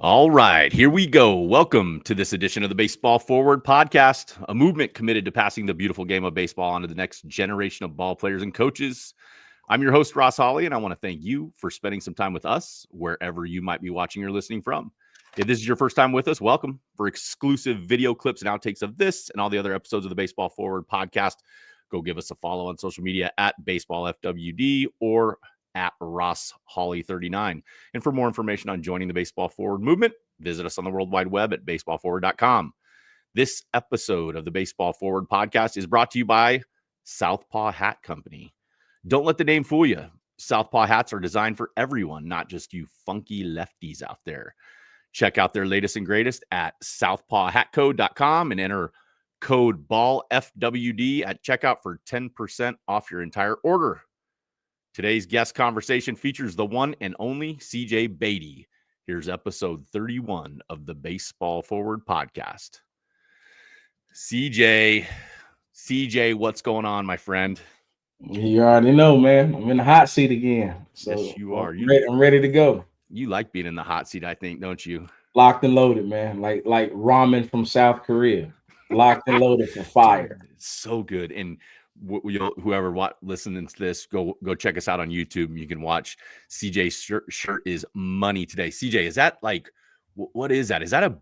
All right, here we go. Welcome to this edition of the Baseball Forward podcast, a movement committed to passing the beautiful game of baseball on to the next generation of ball players and coaches. I'm your host, Ross Hawley, and I want to thank you for spending some time with us wherever you might be watching or listening from. If this is your first time with us, welcome. For exclusive video clips and outtakes of this and all the other episodes of the Baseball Forward podcast, go give us a follow on social media at BaseballFWD or at Ross Hawley 39. And for more information on joining the Baseball Forward movement, visit us on the World Wide Web at baseballforward.com. This episode of the Baseball Forward podcast is brought to you by Southpaw Hat Company. Don't let the name fool you. Southpaw hats are designed for everyone, not just you funky lefties out there. Check out their latest and greatest at southpawhatco.com and enter code BALLFWD at checkout for 10% off your entire order. Today's guest conversation features the one and only CJ Beatty. Here's episode 31 of the Baseball Forward podcast. CJ, what's going on, my friend? You already know, man. I'm in the hot seat again. So Yes, you are. I'm ready to go. You like being in the hot seat, I think, don't you? Locked and loaded, man. Like ramen from South Korea. Locked and loaded for fire. Dude, it's so good. And whoever listening to this, go check us out on YouTube. You can watch CJ's shirt is money today. CJ, is that like, what is that? Is that a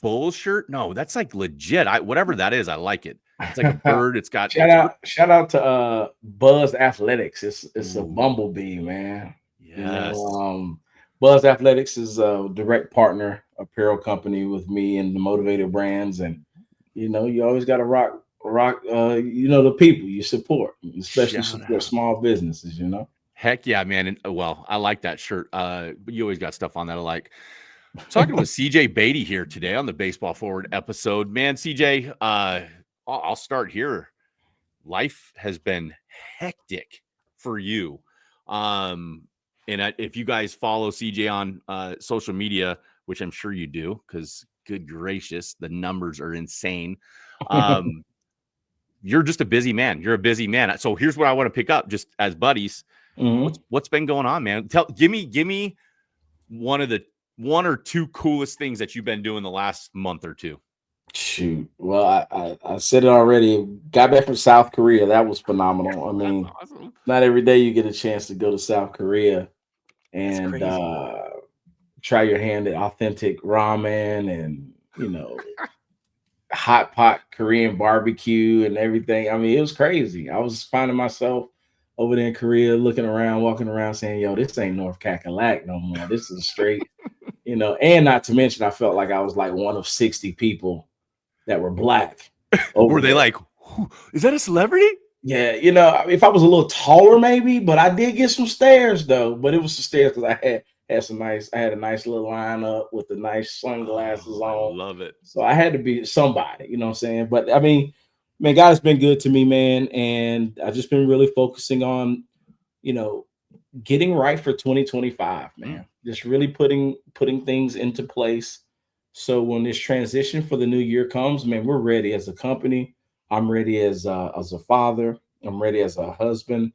bull shirt? No, that's like legit. Whatever that is, I like it. It's like a bird. It's got shout out to Buzz Athletics. It's a bumblebee, man. Yes. Buzz Athletics is a direct partner apparel company with me and the Motivator brands, and you always got to rock the people you support, especially support small businesses. Heck yeah, man. And well, I like that shirt. But you always got stuff on that I like. Talking with CJ Beatty here today on the Baseball Forward episode. Man, CJ, I'll start here. Life has been hectic for you. If you guys follow CJ on social media, which I'm sure you do, because good gracious, the numbers are insane. You're just a busy man. You're a busy man. So here's what I want to pick up just as buddies. Mm-hmm. What's been going on, man? Give me one or two coolest things that you've been doing the last month or two. Shoot. Well, I said it already. Got back from South Korea. That was phenomenal. I mean, awesome. Not every day you get a chance to go to South Korea and try your hand at authentic ramen and, hot pot Korean barbecue and everything. I mean, it was crazy. I was finding myself over there in Korea looking around, walking around saying, yo, this ain't North Cackalack no more. This is straight, and not to mention I felt like I was like one of 60 people that were black. Were they like, is that a celebrity? Yeah, if I was a little taller, maybe, but I did get some stares though. But it was some stares because I had a nice little lineup with the nice sunglasses on. I love it. So I had to be somebody, you know what I'm saying? But I mean, man, God has been good to me, man. And I've just been really focusing on, getting right for 2025, man. Just really putting things into place. So when this transition for the new year comes, man, we're ready as a company. I'm ready as a father. I'm ready as a husband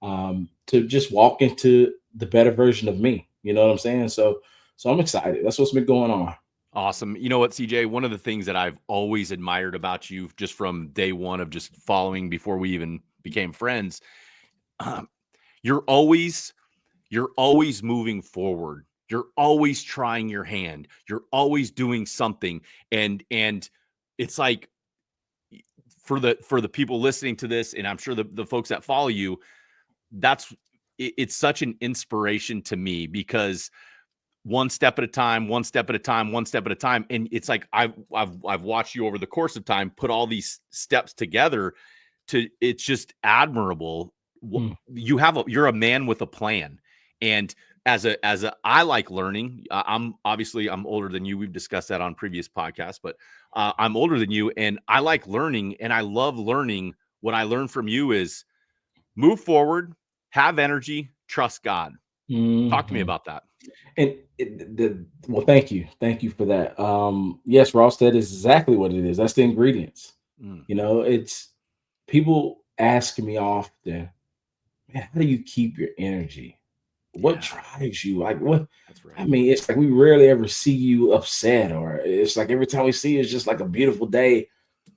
to just walk into the better version of me. You know what I'm saying? So I'm excited. That's what's been going on. Awesome. You know what, CJ? One of the things that I've always admired about you, just from day one of just following before we even became friends, you're always moving forward. You're always trying your hand. You're always doing something. And it's like for the people listening to this, and I'm sure the folks that follow you, it's such an inspiration to me because one step at a time. And it's like, I've watched you over the course of time, put all these steps together it's just admirable. You're a man with a plan. And I like learning. I'm older than you. We've discussed that on previous podcasts, but I'm older than you and I like learning and I love learning. What I learned from you is move forward, have energy, trust God. Talk to me about that. And well, thank you for that. Yes, Ross, that is exactly what it is. That's the ingredients. It's people ask me often, man, how do you keep your energy What Yeah, drives you? Like what? that's I right. mean, it's like we rarely ever see you upset, or it's like every time we see you, it's just like a beautiful day.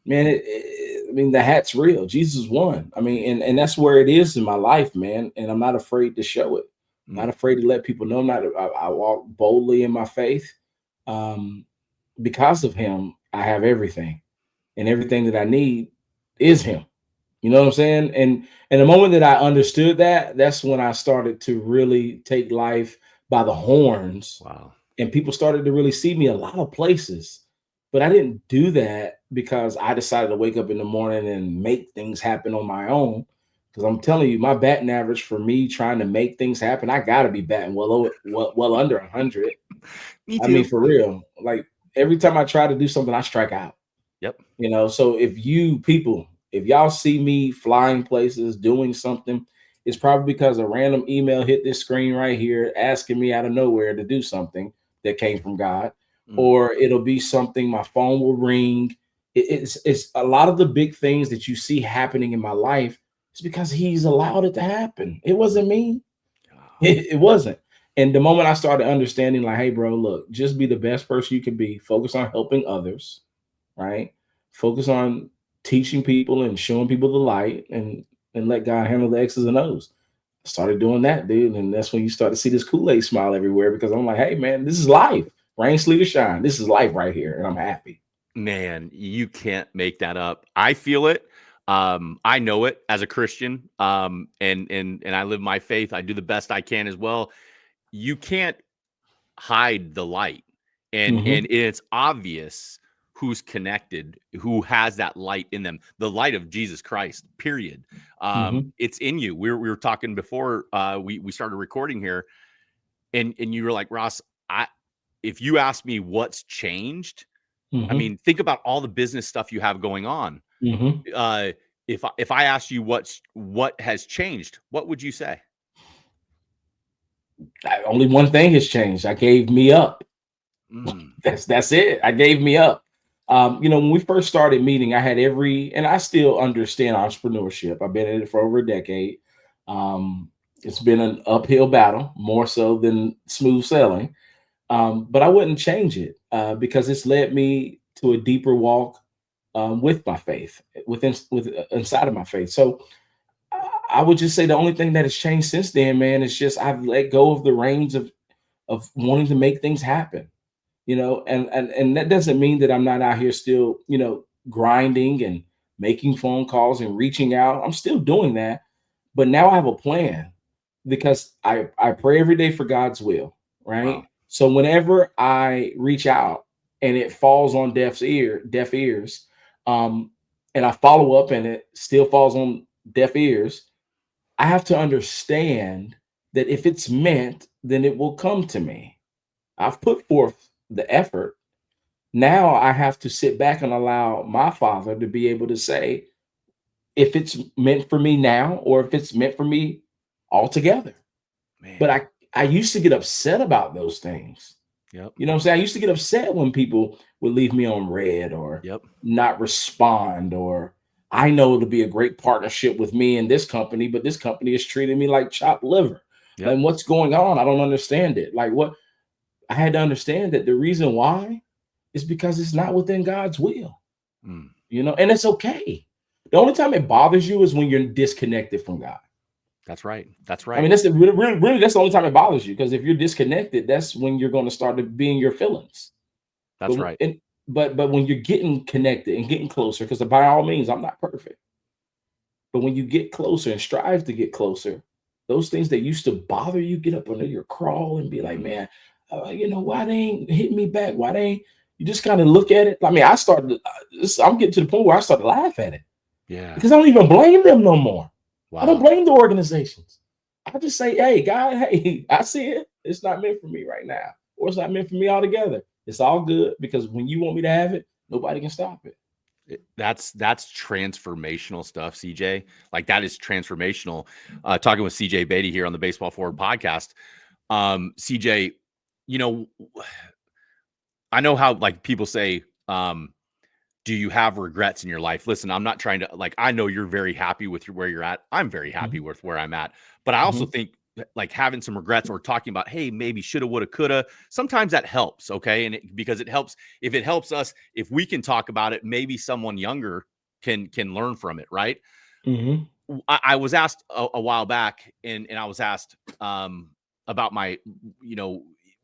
Man, I mean, the hat's real. Jesus won. I mean, and that's where it is in my life, man. And I'm not afraid to show it. Not Mm, afraid to let people know. I walk boldly in my faith. Um, because of him, I have everything, and everything that I need is him. You know what I'm saying? And the moment that I understood that, that's when I started to really take life by the horns, wow. and people started to really see me a lot of places. But I didn't do that because I decided to wake up in the morning and make things happen on my own. Because I'm telling you, my batting average for me trying to make things happen, I got to be batting well under 100. Me I mean, too. for real. Like every time I try to do something, I strike out. Yep. So if you people, if y'all see me flying places, doing something, it's probably because a random email hit this screen right here asking me out of nowhere to do something that came from God, Mm, or it'll be something, my phone will ring. It's a lot of the big things that you see happening in my life is because he's allowed it to happen. It mm, wasn't me. ah, It wasn't. And the moment I started understanding, like, hey, bro, look, just be the best person you can be. Focus on helping others, right? Focus on teaching people and showing people the light, and let God handle the X's and O's. I started doing that, dude, and that's when you start to see this Kool-Aid smile everywhere because I'm like, hey, man, this is life. Rain, sleet, or shine. This is life right here, and I'm happy. man, you can't make that up. I feel it. I know it as a Christian. And I live my faith. I do the best I can as well. You can't hide the light. And Hmm. it's obvious who's connected, who has that light in them, the light of Jesus Christ, period. Hmm. It's in you. We were talking before we started recording here, and you were like, Ross, I if you ask me what's changed, I Hmm. mean, think about all the business stuff you have going on. Hmm. Uh, if I asked you what has changed, what would you say? Only one thing has changed. I gave me up. Mm, That's it. I gave me up. When we first started meeting, I had and I still understand entrepreneurship. I've been in it for over a decade. Um, it's been an uphill battle, more so than smooth sailing. But I wouldn't change it because it's led me to a deeper walk with my faith, inside of my faith. So I would just say the only thing that has changed since then, man, is just I've let go of the reins of wanting to make things happen. And that doesn't mean that I'm not out here still, grinding and making phone calls and reaching out. I'm still doing that, but now I have a plan because I pray every day for God's will, wow. right? So whenever I reach out and it falls on deaf ears, um, and I follow up and it still falls on deaf ears, I have to understand that if it's meant, then it will come to me. I've put forth the effort. Now I have to sit back and allow my father to be able to say if it's meant for me now or if it's meant for me altogether. But Man. I used to get upset about those things. Yep. You know what I'm saying? I used to get upset when people would leave me on red or Yep. not respond, or I know it'll be a great partnership with me and this company, but this company is treating me like chopped liver. Yep. Like, what's going on? I don't understand it. Like, what? I had to understand that the reason why is because it's not within God's will, Mm, and it's okay. The only time it bothers you is when you're disconnected from God. that's right. That's I mean, right. that's really that's the only time it bothers you, because if you're disconnected, that's when you're going to start to be in your feelings. That's But right. but when you're getting connected and getting closer, because by all means, I'm not perfect, but when you get closer and strive to get closer, those things that used to bother you get up under your crawl and be like, Mm, man, why they ain't hit me back? Why they ain't? You just kind of look at it. I mean, I'm getting to the point where I start to laugh at it yeah. because I don't even blame them no more. I don't Wow. blame the organizations. I just say, hey, God, hey, I see it. It's not meant for me right now, or it's not meant for me altogether. It's all good because when you want me to have it, nobody can stop it. That's transformational stuff, CJ. Like that is transformational. Talking with CJ Beatty here on the Baseball Forward podcast. CJ, you know, I know how like people say, do you have regrets in your life? Listen, I'm not trying to like. I know you're very happy with where you're at. I'm very happy Mhm, with where I'm at. But I also mhm, think like having some regrets or talking about, hey, maybe shoulda, woulda, coulda. Sometimes that helps, okay, and because it helps. If it helps us, if we can talk about it, maybe someone younger can learn from it, right? Mm-hmm. I was asked a while back, and I was asked about my,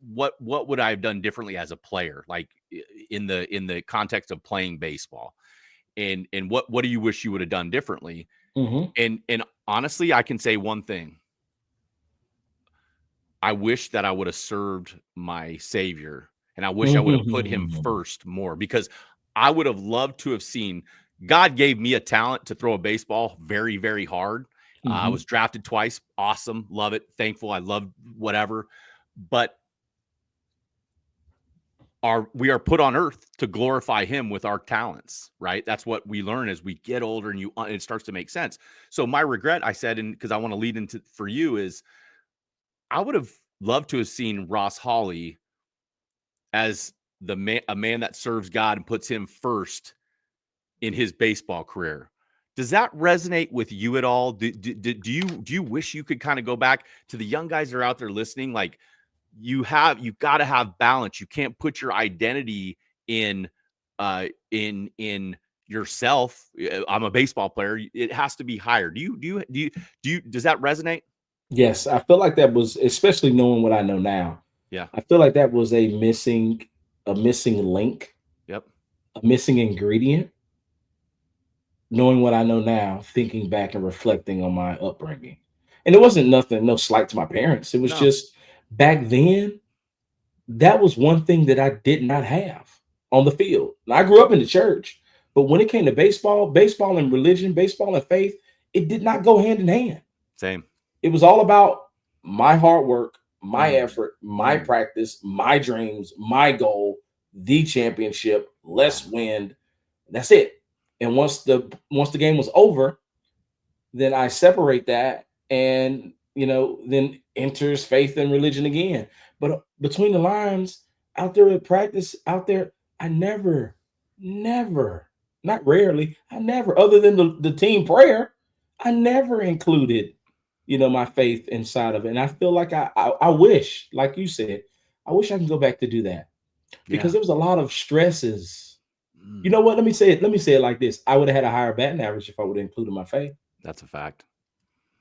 what would I have done differently as a player, like in the context of playing baseball, and what do you wish you would have done differently? Mm-hmm. And honestly, I can say one thing. I wish that I would have served my savior, and I wish I would have put him Mm-hmm. first more, because I would have loved to have seen. God gave me a talent to throw a baseball very, very hard. I Mm-hmm. was drafted twice. Awesome. Love it. Thankful. I love whatever. But we are put on earth to glorify him with our talents, right? That's what we learn as we get older, and it starts to make sense. So my regret, I said, and because I want to lead into for you, is I would have loved to have seen Ross Hawley as a man that serves God and puts him first in his baseball career. Does that resonate with you at all? Do you wish you could kind of go back to the young guys that are out there listening? Like, you've got to have balance. You can't put your identity in in yourself. I'm a baseball player. It has to be higher. Does that resonate? Yes, I feel like that was, especially knowing what I know now. Yeah. I feel like that was a missing link, Yep. a missing ingredient. Knowing what I know now, thinking back and reflecting on my upbringing, and it wasn't nothing, no slight to my parents. It was No. just back then. That was one thing that I did not have on the field. Now, I grew up in the church, but when it came to baseball, baseball and religion, baseball and faith, it did not go hand in hand. Same. It was all about my hard work, my Mm. effort, my practice, my dreams, my goal, the championship. Let's win. That's it. And once the game was over, then I separate that, and then enters faith and religion again. But between the lines, out there at practice, out there, I never, not rarely, I never, other than the team prayer, I never included, my faith inside of it. And I feel like I wish, like you said, I wish I can go back to do that, because Yeah. there was a lot of stresses. You Mm. know what? Let me say it like this. I would have had a higher batting average if I would have included my faith. That's a fact.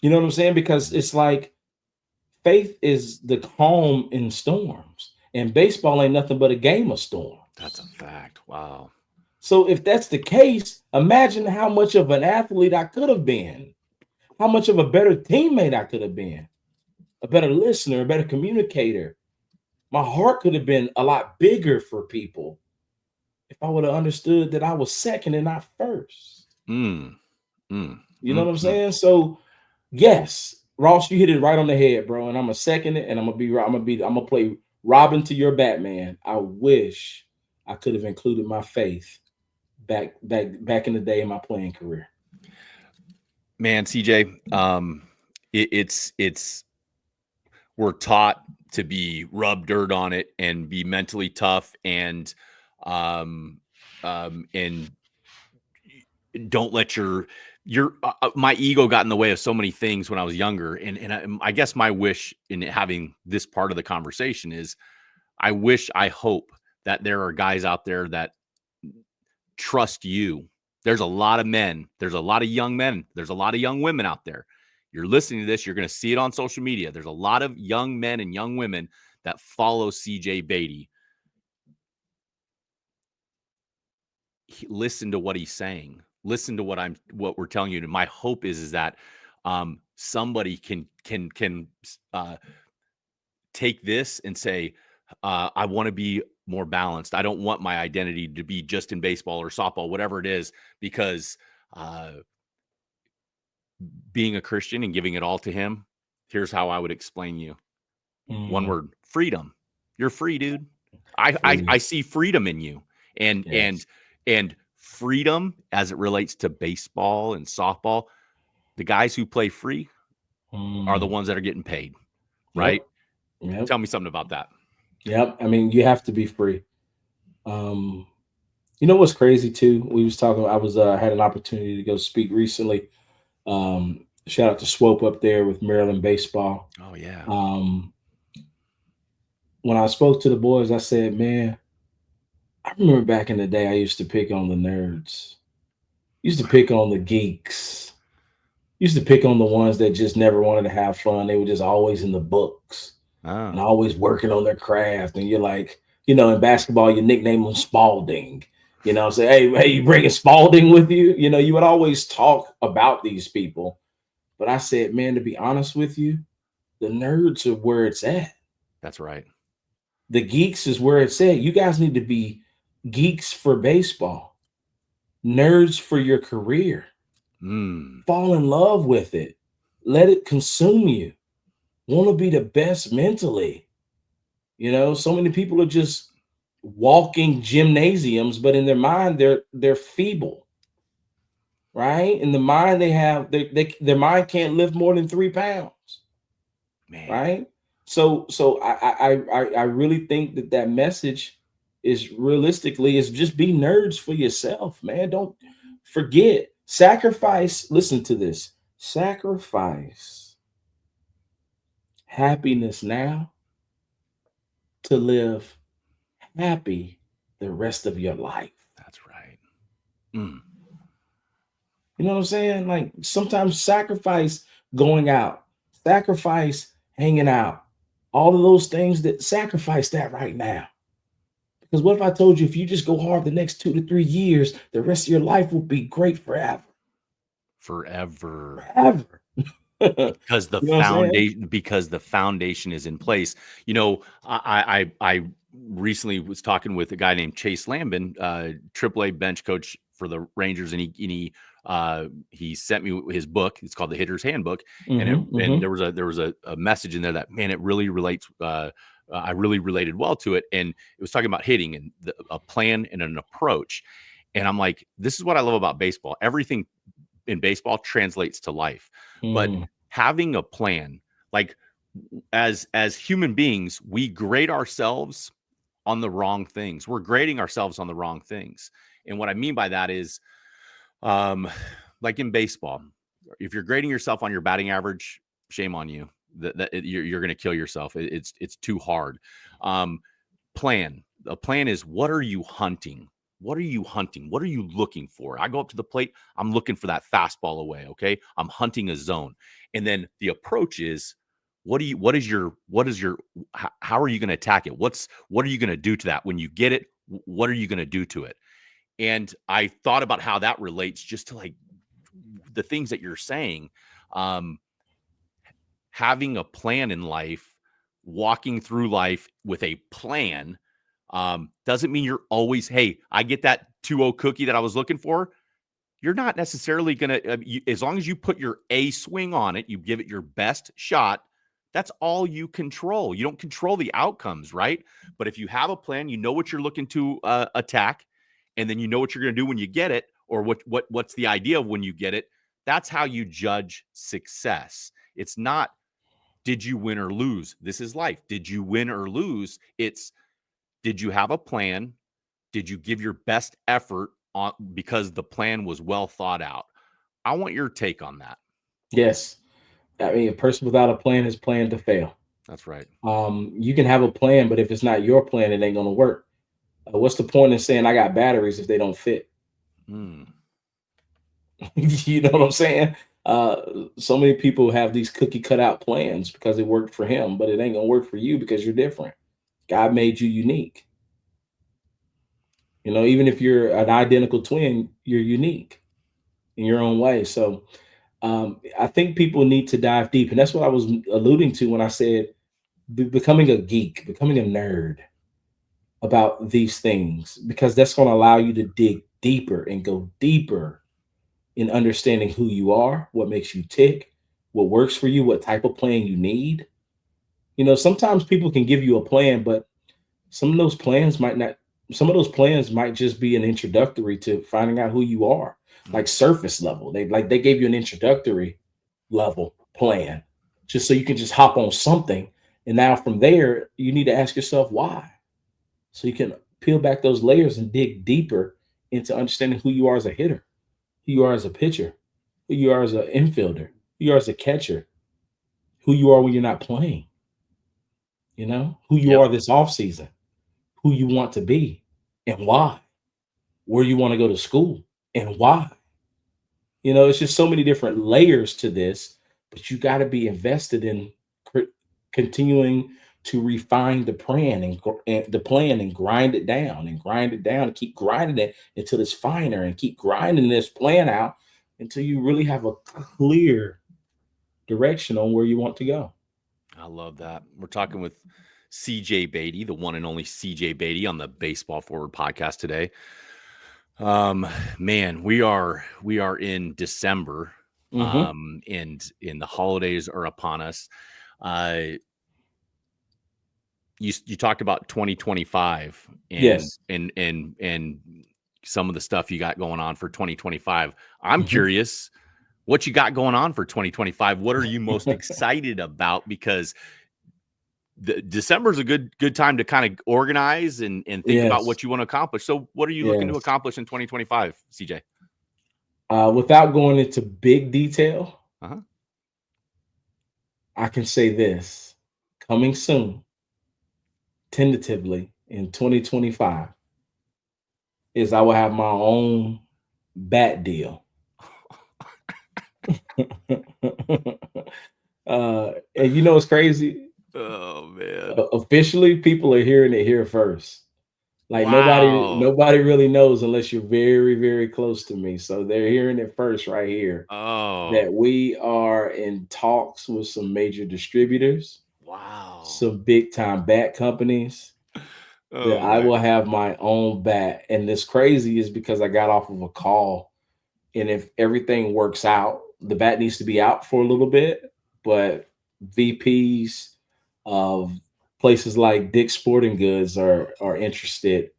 You know what I'm saying? Because Mhm. it's like faith is the calm in storms, and baseball ain't nothing but a game of That's a storms. fact. Wow. So if that's the case, imagine how much of an athlete I could have been, how much of a better teammate I could have been, a better listener, a better communicator. My heart could have been a lot bigger for people if I would have understood that I was second and not first. Mm. Mm. You know what I'm Mm. saying? So yes, Ross, you hit it right on the head, bro. And I'm gonna second it, and I'm gonna play Robin to your Batman. I wish I could have included my faith back in the day in my playing career. Man, CJ, it's we're taught to be rub dirt on it and be mentally tough, um and don't let your my ego got in the way of so many things when I was younger, and I guess my wish in having this part of the conversation is, I hope that there are guys out there that trust you. There's a lot of men, there's a lot of young men, there's a lot of young women out there. You're listening to this, you're going to see it on social media. There's a lot of young men and young women that follow CJ Beatty. Listen to what he's saying. Listen to what we're telling you. And my hope is that somebody can take this and say, I want to be more balanced. I don't want my identity to be just in baseball or softball, whatever it is, because uh, being a Christian and giving it all to him, here's how I would explain you. One Mm, word: freedom. You're free, dude. I free. see freedom in you, and Yes. freedom as it relates to baseball and softball. The guys who play free are the Mm, ones that are getting paid, right? yep. Yep. Tell me something about that. Yep. I mean, you have to be free. Um, you know what's crazy too? We was talking. I was had an opportunity to go speak recently, Shout out to Swope up there with Maryland baseball. Oh yeah. Um, when I spoke to the boys, I said, man, I remember back in the day, I used to pick on the nerds, used to pick on the geeks, used to pick on the ones that just never wanted to have fun. They were just always in the books and Oh, always working on their craft. And you're like, in basketball, you nickname them Spalding. Say, hey, you bringing Spalding with you? You would always talk about these people. But I said, man, to be honest with you, the nerds are where it's at. that's right. The geeks is where it's at. You guys need to be geeks for baseball, nerds for your career. Mm, Fall in love with it. Let it consume you. Want to be the best mentally. So many people are just walking gymnasiums, but in their mind, they're feeble, right? In the mind, their mind can't lift more than 3 pounds, man. right? So I really think that message is realistically is just be nerds for yourself, man. Don't forget sacrifice. Listen to this: sacrifice happiness now to live happy the rest of your life. That's right. Mm, You know what I'm saying? Like sometimes sacrifice going out, sacrifice hanging out, all of those things that sacrifice that right now. Because what if I told you if you just go hard the next 2 to 3 years, the rest of your life will be great forever? forever. Forever. You Because the know what I'm saying? foundation is in place. I recently was talking with a guy named Chase Lambin, AAA bench coach for the Rangers, and he sent me his book. It's called The Hitter's Handbook, and Hmm. there was a message in there that, man, it really relates. I really related well to it, and it was talking about hitting and a plan and an approach. And I'm like, this is what I love about baseball. Everything in baseball translates to life, but Hmm. having a plan, like, as human beings, we grade ourselves on the wrong things. We're grading ourselves on the wrong things. And what I mean by that is, um like in baseball, if you're grading yourself on your batting average, shame on you. You're going to kill yourself. It's too hard. um Plan. A plan is, what are you hunting? What are you hunting? What are you looking for? I go up to the plate, I'm looking for that fastball away. Okay. I'm hunting a zone. And then the approach is, how are you going to attack it? What are you going to do to that when you get it? What are you going to do to it? And I thought about how that relates just to, like, the things that you're saying. Um, Having a plan in life, walking through life with a plan, doesn't mean you're always, hey, I get that 2-0 cookie that I was looking for. You're not necessarily going to, as long as you put your A swing on it, you give it your best shot. That's all you control. You don't control the outcomes, right? But if you have a plan, you know what you're looking to attack, and then you know what you're going to do when you get it, or what's the idea of when you get it. That's how you judge success. It's not, did you win or lose? This is life. Did you win or lose? It's, did you have a plan? Did you give your best effort on, because the plan was well thought out? I want your take on that. Yes. I mean, a person without a plan is planned to fail. That's right. You can have a plan, but if it's not your plan, it ain't going to work. What's the point in saying I got batteries if they don't fit? Mm, You know what I'm saying? Uh, so many people have these cookie cutout plans because it worked for him, but it ain't gonna work for you because you're different. God made you unique. Even if you're an identical twin, you're unique in your own way. So I think people need to dive deep, and that's what I was alluding to when I said becoming a geek, becoming a nerd about these things, because that's going to allow you to dig deeper and go deeper in understanding who you are, what makes you tick, what works for you, what type of plan you need. Sometimes people can give you a plan, but some of those plans might not, some of those plans might just be an introductory to finding out who you are, mm. like surface level. They gave you an introductory level plan just so you can just hop on something. And now from there, you need to ask yourself why. So you can peel back those layers and dig deeper into understanding who you are as a hitter, who you are as a pitcher, who you are as an infielder. who you are as a catcher, who you are when you're not playing, who you Yep. are this offseason, who you want to be and why, where you want to go to school and why. It's just so many different layers to this, but you got to be invested in continuing to refine the plan and the plan and grind it down and grind it down and keep grinding it until it's finer and keep grinding this plan out until you really have a clear direction on where you want to go. I love that. We're talking with CJ Beatty, the one and only CJ Beatty on the Baseball Forward podcast today. Man, we are in December, Mm-hmm. and the holidays are upon us. You talked about 2025 and Yes. and some of the stuff you got going on for 2025. I'm Mhm. curious what you got going on for 2025. What are you most excited about? Because December is a good time to kind of organize and think about Yes. what you want to accomplish. So, what are you looking to Yes. accomplish in 2025, CJ? Without going into big detail, Uh-huh. I can say this: coming soon, tentatively in 2025, is I will have my own bat deal. And what's crazy? Oh man! Officially, people are hearing it here first. Like nobody, Wow! nobody really knows unless you're very, very close to me. So they're hearing it first right here Oh that we are in talks with some major distributors, wow! some big time bat companies, that Oh I my! will have my own bat. And this crazy is because I got off of a call. And if everything works out, the bat needs to be out for a little bit. But VPs of places like Dick's Sporting Goods are interested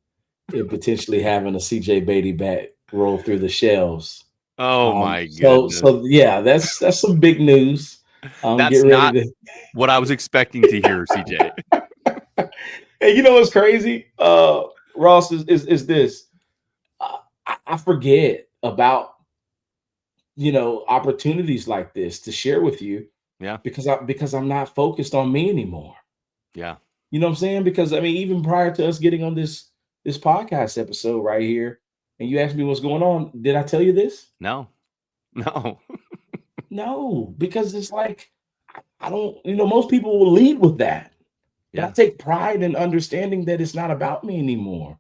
in potentially having a CJ Beatty bat roll through the shelves. Oh my So goodness! so yeah, that's some big news. Get That's ready not to. what I was expecting to hear, CJ. And what's crazy, Ross, is this. I forget about opportunities like this to share with you Yeah, because I'm not focused on me anymore. yeah. You know what I'm saying? Because I mean, even prior to us getting on this podcast episode right here, and you asked me what's going on, did I tell you this? No, no. No, because it's like I don't. Most people will lead with that, but I Yeah. take pride in understanding that it's not about me anymore.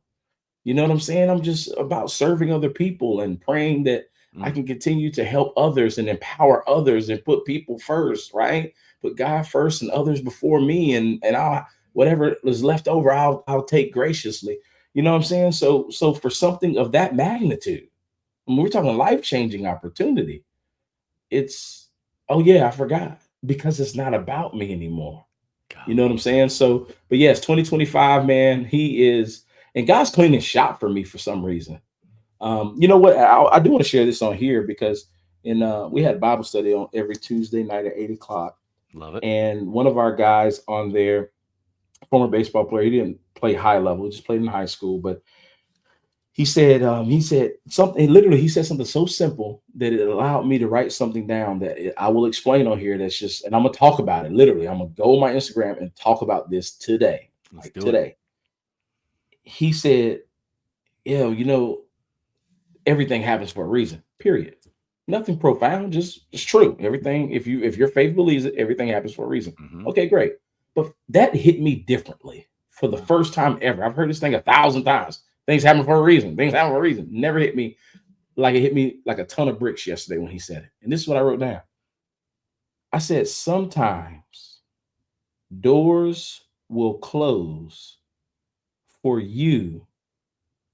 You know what I'm saying? I'm just about serving other people and praying that I Mm. can continue to help others and empower others and put people first, right? Put God first and others before me, and I'll whatever is left over, I'll take graciously. You know what I'm saying? So for something of that magnitude, I mean, we're talking life changing opportunity. It's oh yeah, I forgot because it's not about me anymore. You know what I'm Golly. saying? So, but yes, 2025, man, he is, and God's cleaning shop for me for some reason. You know what? I do want to share this on here because we had Bible study on every Tuesday night at 8 o'clock, Love it. and one of our guys on there, former baseball player, he didn't play high level, he just played in high school, but he said something. Literally, he said something so simple that it allowed me to write something down that I will explain on here. That's just, and I'm gonna talk about it. Literally, I'm gonna go on my Instagram and talk about this today, Let's like do it. today. He said, "Yeah, everything happens for a reason. Period. Nothing profound. Just it's true. Everything. If your faith believes it, everything happens for a reason. Hmm. Okay, great. But that hit me differently for the first time ever. I've heard this thing 1,000 times. Things happen for a reason. Things happen for a reason. Never hit me like it hit me like a ton of bricks yesterday when he said it. And this is what I wrote down. I said, sometimes doors will close for you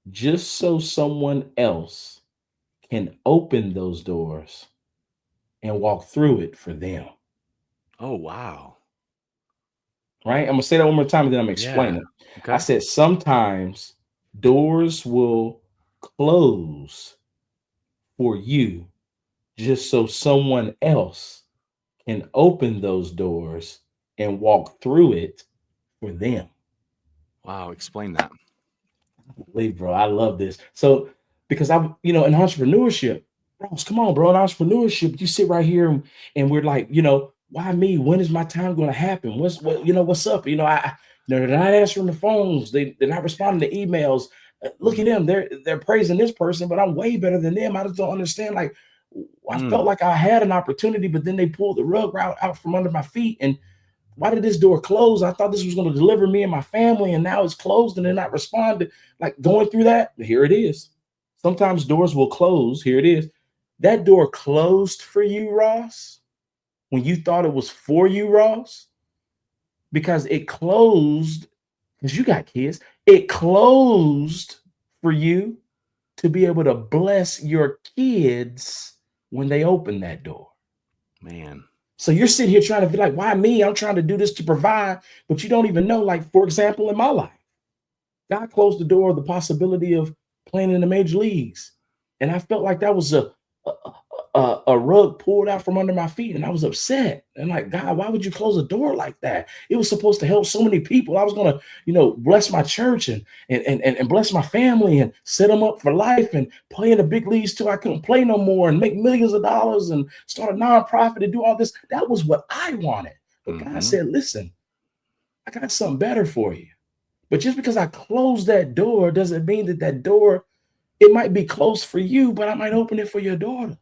just so someone else can open those doors and walk through it for them. Oh wow. Right? I'm gonna say that one more time and then I'm gonna explain Yeah. it. I Okay. said, sometimes doors will close for you just so someone else can open those doors and walk through it for them. Wow. Explain that. Believe, bro, I love this. So, because I'm, in entrepreneurship, Ross, come on, bro. In entrepreneurship, you sit right here and we're like, why me? When is my time going to happen? What's up? They're not answering the phones. They're not responding to emails. Look at them. They're praising this person, but I'm way better than them. I just don't understand. Like, I felt like I had an opportunity, but then they pulled the rug out from under my feet. And why did this door close? I thought this was going to deliver me and my family, and now it's closed and they're not responding. Like, going through that, here it is. Sometimes doors will close. Here it is. That door closed for you, Ross, when you thought it was for you, Ross, because it closed, because you got kids, it closed for you to be able to bless your kids when they open that door. Man. So you're sitting here trying to be like, why me? I'm trying to do this to provide, but you don't even know. Like, for example, in my life, God closed the door of the possibility of playing in the major leagues. And I felt like that was a rug pulled out from under my feet, and I was upset. And like, God, why would you close a door like that? It was supposed to help so many people. I was gonna, bless my church and bless my family and set them up for life and play in the big leagues till I couldn't play no more and make millions of dollars and start a nonprofit and do all this. That was what I wanted. But God said, listen, I got something better for you. But just because I closed that door doesn't mean that door, it might be closed for you, but I might open it for your daughter.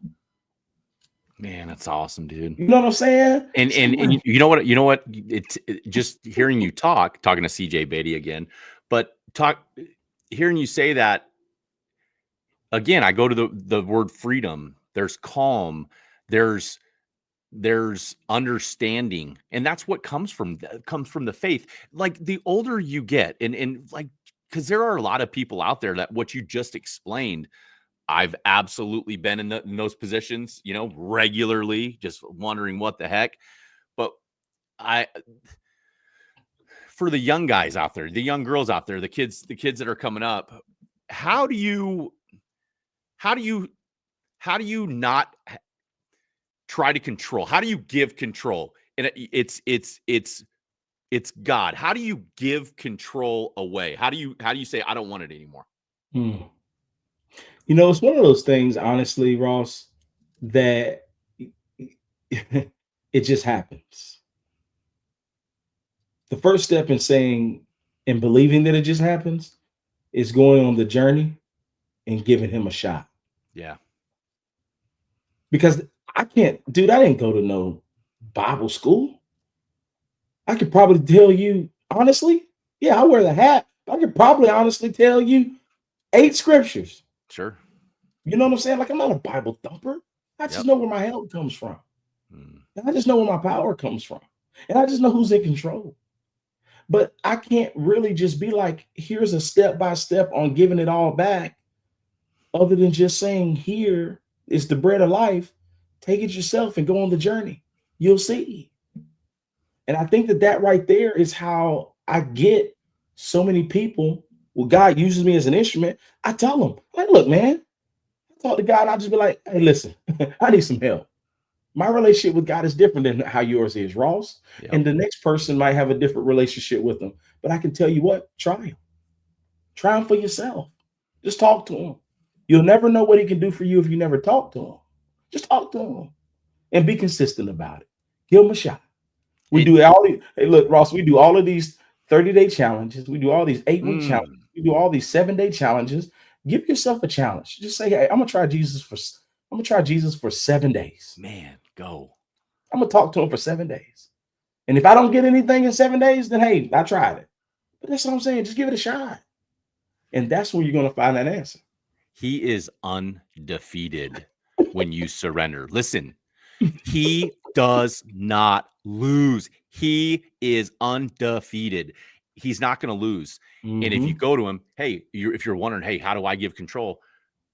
Man, that's awesome, dude. You know what I'm saying? And you know what? It's just hearing you talking to CJ Beatty again, but hearing you say that again, I go to the word freedom. There's calm. There's understanding, and that's what comes from the faith. Like, the older you get, and like, because there are a lot of people out there that what you just explained, I've absolutely been in those positions, regularly, just wondering what the heck. But for the young guys out there, the young girls out there, the kids that are coming up, how do you not try to control? How do you give control? And it's God. How do you give control away? How do you say, I don't want it anymore? It's one of those things, honestly, Ross, that it just happens. The first step in saying and believing that it just happens is going on the journey and giving him a shot. Yeah. Because I didn't go to no Bible school. I could probably tell you, honestly, yeah, I wear the hat. I could probably honestly tell you 8 scriptures. Sure. You know what I'm saying? Like, I'm not a Bible thumper. I just know where my help comes from. And I just know where my power comes from. And I just know who's in control. But I can't really just be like, here's a step-by-step on giving it all back, other than just saying, here is the bread of life. Take it yourself and go on the journey. You'll see. And I think that right there is how I get so many people. Well, God uses me as an instrument. I tell them, like, look, man, I talk to God, and I'll just be like, hey, listen, I need some help. My relationship with God is different than how yours is, Ross. Yep. And the next person might have a different relationship with him. But I can tell you what, try him. Try him for yourself. Just talk to him. You'll never know what he can do for you if you never talk to him. Just talk to him and be consistent about it. Give him a shot. We do all these. Hey, look, Ross, we do all of these 30-day challenges. We do all these 8-week challenges. We do all these 7-day challenges. Give yourself a challenge. Just say, hey, I'm gonna try Jesus for 7 days. Man, go. I'm gonna talk to him for 7 days. And if I don't get anything in 7 days, then hey, I tried it. But that's what I'm saying. Just give it a shot. And that's where you're gonna find that answer. He is undefeated when you surrender. Listen, he does not lose. He is undefeated. He's not going to lose. And if you go to him, hey, if you're wondering, hey, how do I give control?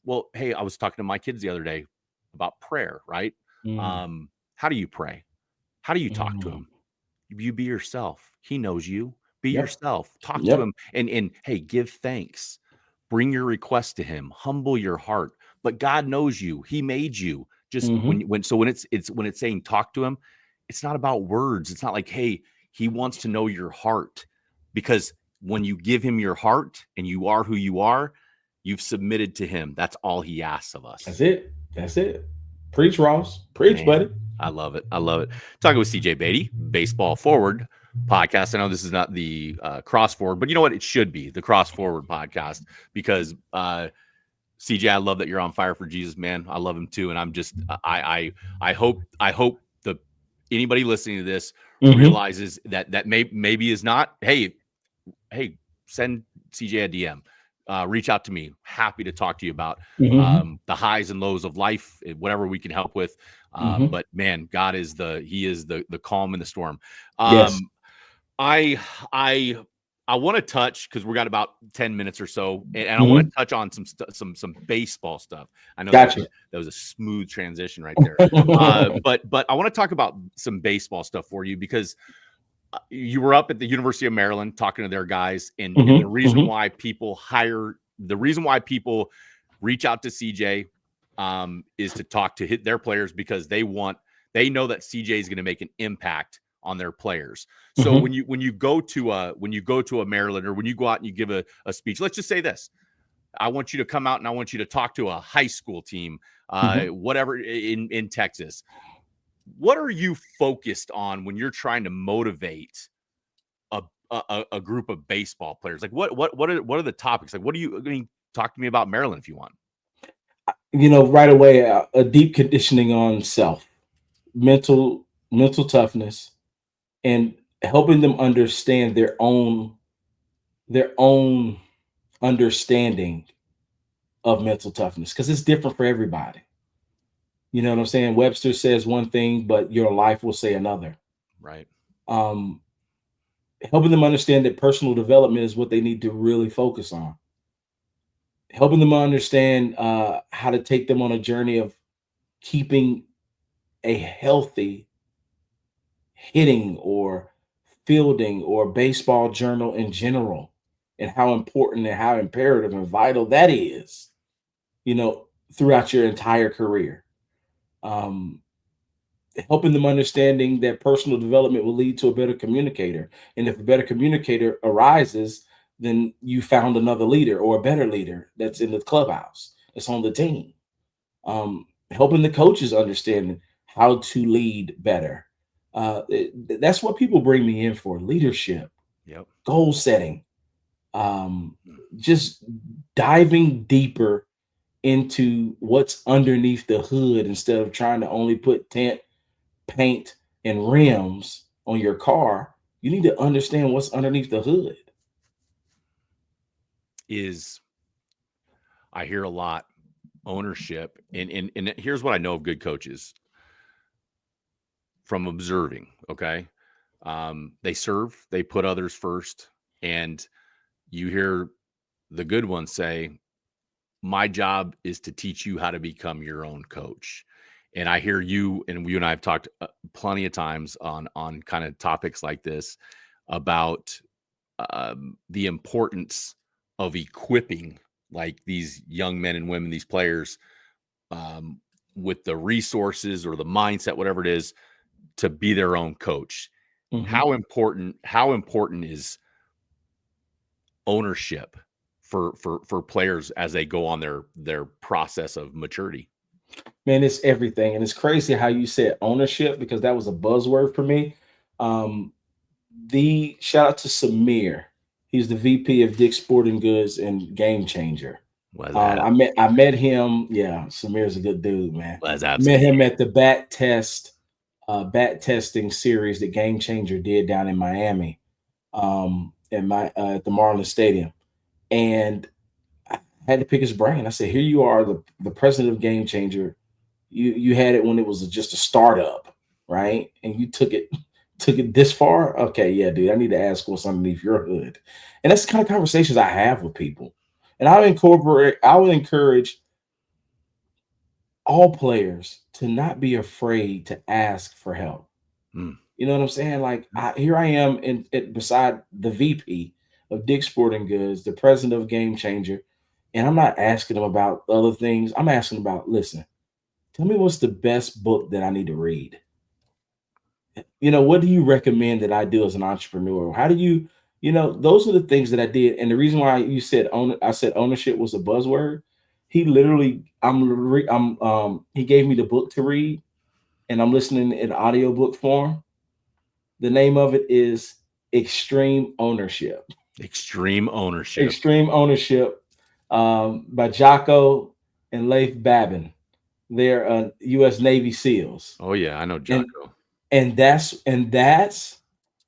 Well, hey, I was talking to my kids the other day about prayer, right? How do you pray? How do you talk to him? You be yourself. He knows you. Be yourself. Talk to him and hey, give thanks. Bring your request to him. Humble your heart. But God knows you. He made you. Just when it's saying talk to him, it's not about words. It's not like, hey, he wants to know your heart, because when you give him your heart and you are who you are, you've submitted to him. That's all he asks of us. That's it. That's it. Preach, Ross. Preach, Man, buddy. I love it. I love it. Talking with CJ Beatty, Baseball Forward podcast. I know this is not the cross forward, but you know what? It should be the cross forward podcast because CJ, I love that you're on fire for Jesus, man. I love him too, and I'm just I hope the anybody listening to this realizes that maybe is not. Hey, send CJ a DM. Reach out to me. Happy to talk to you about the highs and lows of life, whatever we can help with. But man, God is the calm in the storm. Yes. I I I want to touch because we got about 10 minutes or so, and I want to touch on some baseball stuff. I know Gotcha. that was a smooth transition right there. But I want to talk about some baseball stuff for you because you were up at the University of Maryland talking to their guys, and the reason why people reach out to CJ is to talk to their players because they know that CJ is going to make an impact on their players. So when you go to a Maryland, or when you go out and you give a speech, let's just say this: I want you to come out and I want you to talk to a high school team, whatever in Texas. What are you focused on when you're trying to motivate a group of baseball players? Like what are the topics? Like, what do you, I mean, talk to me about Maryland if you want. Right away, a deep conditioning on self, mental toughness, and helping them understand their own understanding of mental toughness, because it's different for everybody. You know what I'm saying? Webster says one thing, but your life will say another. Right. Helping them understand that personal development is what they need to really focus on. Helping them understand how to take them on a journey of keeping a healthy hitting or fielding or baseball journal in general, and how important and how imperative and vital that is, throughout your entire career. Um, Helping them understanding that personal development will lead to a better communicator. And if a better communicator arises, then you found another leader or a better leader that's in the clubhouse, that's on the team. Helping the coaches understand how to lead better. That's what people bring me in for: leadership, goal setting, just diving deeper into what's underneath the hood instead of trying to only put tent, paint, and rims on your car. You need to understand what's underneath the hood. I hear a lot ownership, and here's what I know of good coaches from observing. Okay. They serve, they put others first, and you hear the good ones say, my job is to teach you how to become your own coach. And I hear you and I have talked plenty of times on kind of topics like this about the importance of equipping like these young men and women, these players, with the resources or the mindset, whatever it is, to be their own coach. How important is ownership for players as they go on their process of maturity? Man, it's everything. And it's crazy how you said ownership, because that was a buzzword for me. The shout out to Samir. He's the VP of Dick's Sporting Goods and Game Changer. I met him. Yeah, Samir's a good dude, man. Met him at the bat testing series that Game Changer did down in Miami, at the Marlins Stadium. And I had to pick his brain. I said, here you are, the president of Game Changer. You had it when it was just a startup, right? And you took it this far. Okay, yeah, dude, I need to ask what's underneath your hood. And that's the kind of conversations I have with people. And I would encourage all players to not be afraid to ask for help. You know what I'm saying? Like, here I am beside the VP of Dick's Sporting Goods, the president of Game Changer, and I'm not asking them about other things. I'm asking about, listen, tell me what's the best book that I need to read. What do you recommend that I do as an entrepreneur? How do those are the things that I did. And the reason why I said ownership was a buzzword, He literally, he gave me the book to read, and I'm listening in audiobook form. The name of it is Extreme Ownership. Extreme ownership. Extreme Ownership, by Jocko and Leif Babin. They're U.S. Navy SEALs, Oh yeah, I know and Jocko. that's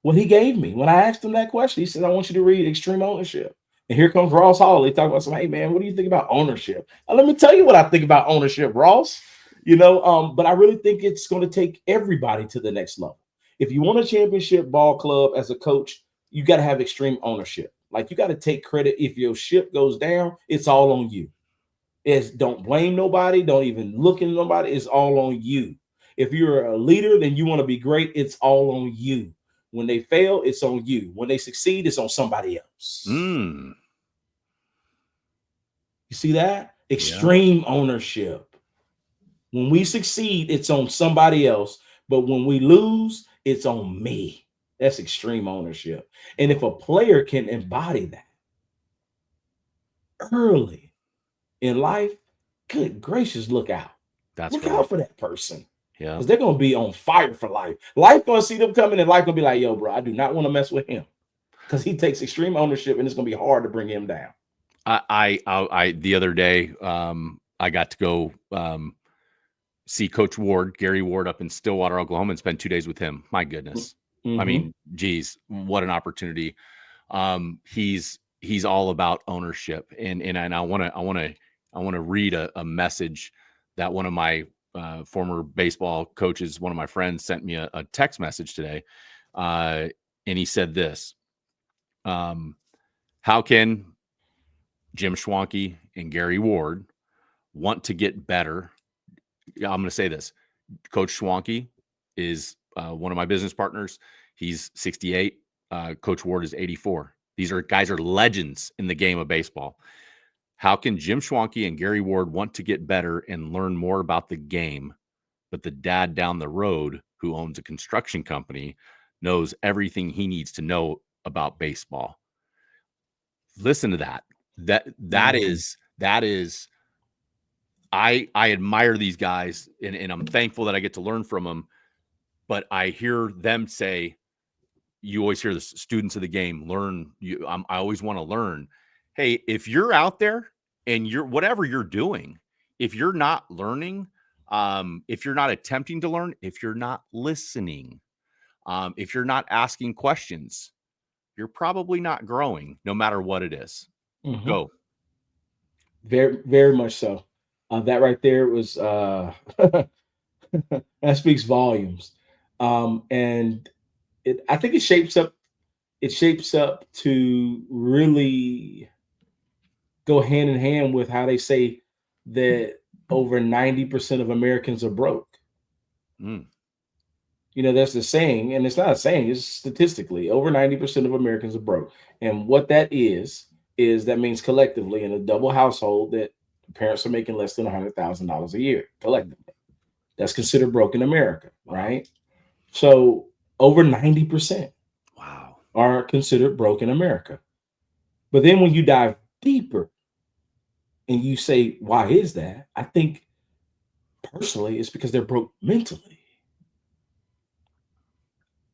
what he gave me when I asked him that question. He said, "I want you to read Extreme Ownership." And here comes Ross Hawley talking about some. Hey man, what do you think about ownership? Let me tell you what I think about ownership, Ross. But I really think it's going to take everybody to the next level. If you want a championship ball club as a coach, you got to have extreme ownership. Like, you got to take credit. If your ship goes down, it's all on you. Don't blame nobody. Don't even look at nobody. It's all on you. If you're a leader, then you want to be great. It's all on you. When they fail, it's on you. When they succeed, it's on somebody else. Mm, You see that? yeah. Extreme ownership. When we succeed, it's on somebody else. But when we lose, it's on me. That's extreme ownership. And if a player can embody that early in life, good gracious, look out. That's Look right. out for that person. Yeah. Because they're going to be on fire for life. Life going to see them coming, and life going to be like, yo, bro, I do not want to mess with him. Because he takes extreme ownership, and it's going to be hard to bring him down. I the other day, I got to go see Coach Ward, Gary Ward, up in Stillwater, Oklahoma, and spend 2 days with him. My goodness. Mm-hmm. I mean, geez, what an opportunity. He's all about ownership. And I want to read a message that one of my former baseball coaches, one of my friends, sent me a text message today. And he said this: how can Jim Schwanke and Gary Ward want to get better? I'm going to say this. Coach Schwanke is one of my business partners. He's 68. Coach Ward is 84. These guys are legends in the game of baseball. How can Jim Schwanke and Gary Ward want to get better and learn more about the game, but the dad down the road who owns a construction company knows everything he needs to know about baseball? Listen to that. That is I admire these guys, and I'm thankful that I get to learn from them. But I hear them say, you always hear the students of the game learn. I always want to learn. Hey, if you're out there and you're whatever you're doing, if you're not learning, if you're not attempting to learn, if you're not listening, if you're not asking questions, you're probably not growing, no matter what it is. Mm-hmm. Go. Very, very much so. That right there was that speaks volumes. And I think it shapes up to really go hand in hand with how they say that over 90% of Americans are broke. Mm. That's the saying, and it's not a saying, it's statistically over 90% of Americans are broke. And what that is that means collectively in a double household that parents are making less than $100,000 a year collectively. That's considered broke in America, right? So over 90% are considered broke in America. But then when you dive deeper and you say, why is that? I think personally it's because they're broke mentally.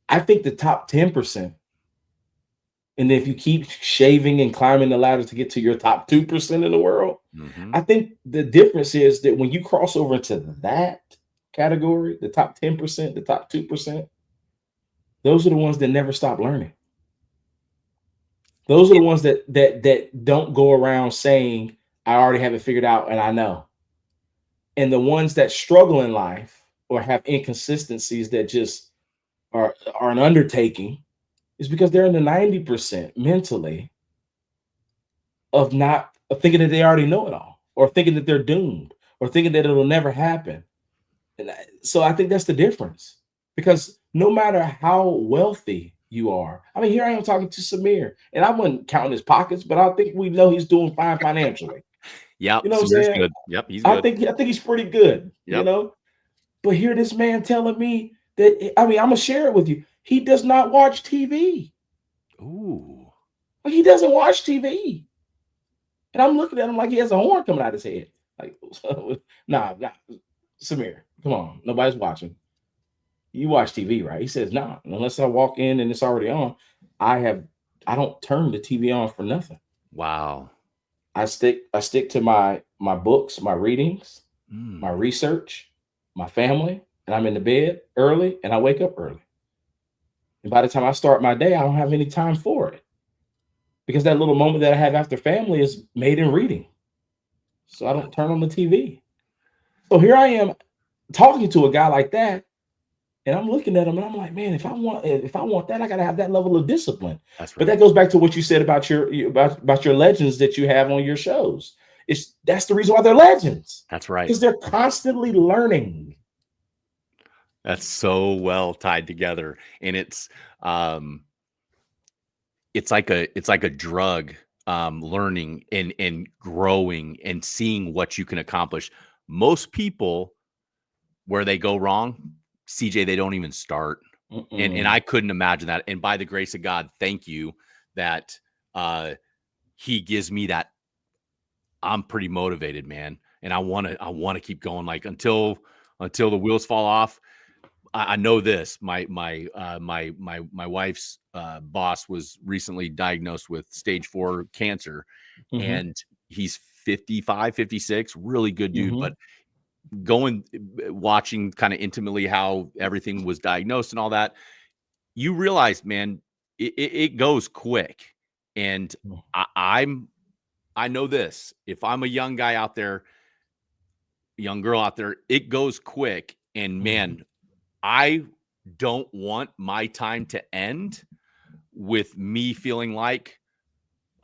I think the top 10%, and if you keep shaving and climbing the ladder to get to your top 2% in the world, I think the difference is that when you cross over into that category, the top 10%, the top 2%, those are the ones that never stop learning. Those are the ones that don't go around saying, I already have it figured out and I know. And the ones that struggle in life or have inconsistencies that just are an undertaking is because they're in the 90% mentally of thinking that they already know it all, or thinking that they're doomed, or thinking that it'll never happen. And so I think that's the difference, because no matter how wealthy you are, I mean, here I am talking to Samir, and I wouldn't count his pockets, but I think we know he's doing fine financially. Yeah, you know what I'm saying? Good. Yep, he's good. I think he's pretty good. Yep. But here this man telling me that, I mean, I'm gonna share it with you. He does not watch TV. Ooh. He doesn't watch TV. And I'm looking at him like he has a horn coming out of his head. Like, nah, Samir, come on. Nobody's watching. You watch TV, right? He says, nah, unless I walk in and it's already on, I don't turn the TV on for nothing. Wow. I stick to my books, my readings, my research, my family, and I'm in the bed early and I wake up early. And by the time I start my day, I don't have any time for it. Because that little moment that I have after family is made in reading. So I don't turn on the TV. So here I am talking to a guy like that. And I'm looking at him and I'm like, man, if I want that, I gotta have that level of discipline. That's right. But that goes back to what you said about your legends that you have on your shows. That's the reason why they're legends. That's right. Because they're constantly learning. That's so well tied together. And it's like a drug, learning and growing and seeing what you can accomplish. Most people, where they go wrong, CJ, they don't even start. And I couldn't imagine that. And by the grace of God, thank you that he gives me that. I'm pretty motivated, man. And I want to keep going, like until the wheels fall off. I know this. My wife's boss was recently diagnosed with stage 4 cancer, and he's 55, 56, really good dude. But watching kind of intimately how everything was diagnosed and all that, you realize, man, it goes quick. And I know this. If I'm a young guy out there, young girl out there, it goes quick. And man, I don't want my time to end with me feeling like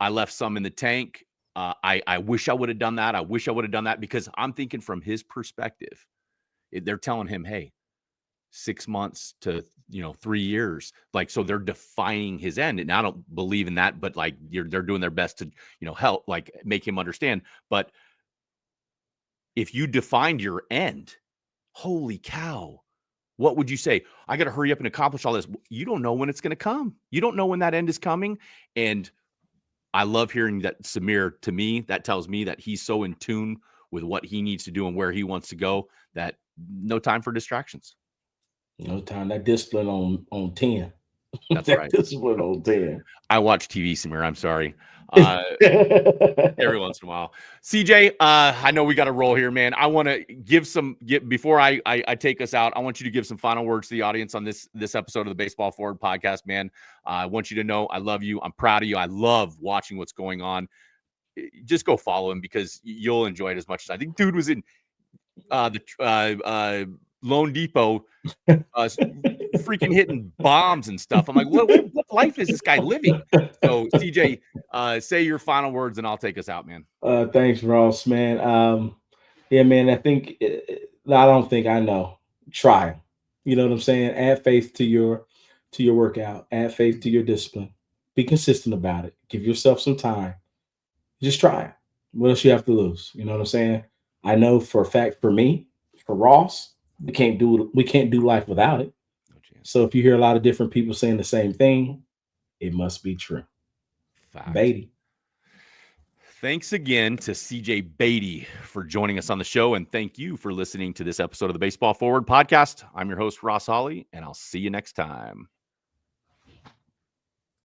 I left some in the tank. I wish I would have done that. I wish I would have done that, because I'm thinking from his perspective. They're telling him, hey, 6 months to 3 years. Like, so they're defining his end. And I don't believe in that, but like they're doing their best to, help, like make him understand. But if you defined your end, holy cow, what would you say? I got to hurry up and accomplish all this. You don't know when it's going to come. You don't know when that end is coming. And I love hearing that. Samir, to me, that tells me that he's so in tune with what he needs to do and where he wants to go, that no time for distractions. No time. That discipline on 10. That's right. Discipline on 10. I watch TV, Samir. I'm sorry. Every once in a while. CJ, I know we got to roll here, man. I want to before I take us out, I want you to give some final words to the audience on this episode of the Baseball Forward podcast, man. I want you to know I love you. I'm proud of you. I love watching what's going on. Just go follow him, because you'll enjoy it as much as I think. Dude was in the Lone Depot, freaking hitting bombs and stuff. I'm like, what life is this guy living? So CJ, say your final words and I'll take us out, man. Thanks, Ross, man. Yeah, man, I don't think I know. Try. You know what I'm saying? Add faith to your workout. Add faith to your discipline. Be consistent about it. Give yourself some time. Just try it. What else you have to lose? You know what I'm saying? I know for a fact, for me, for Ross, we can't do life without it. So if you hear a lot of different people saying the same thing, it must be true. Fact. Beatty. Thanks again to CJ Beatty for joining us on the show, and thank you for listening to this episode of the Baseball Forward podcast. I'm your host, Ross Hawley, and I'll see you next time.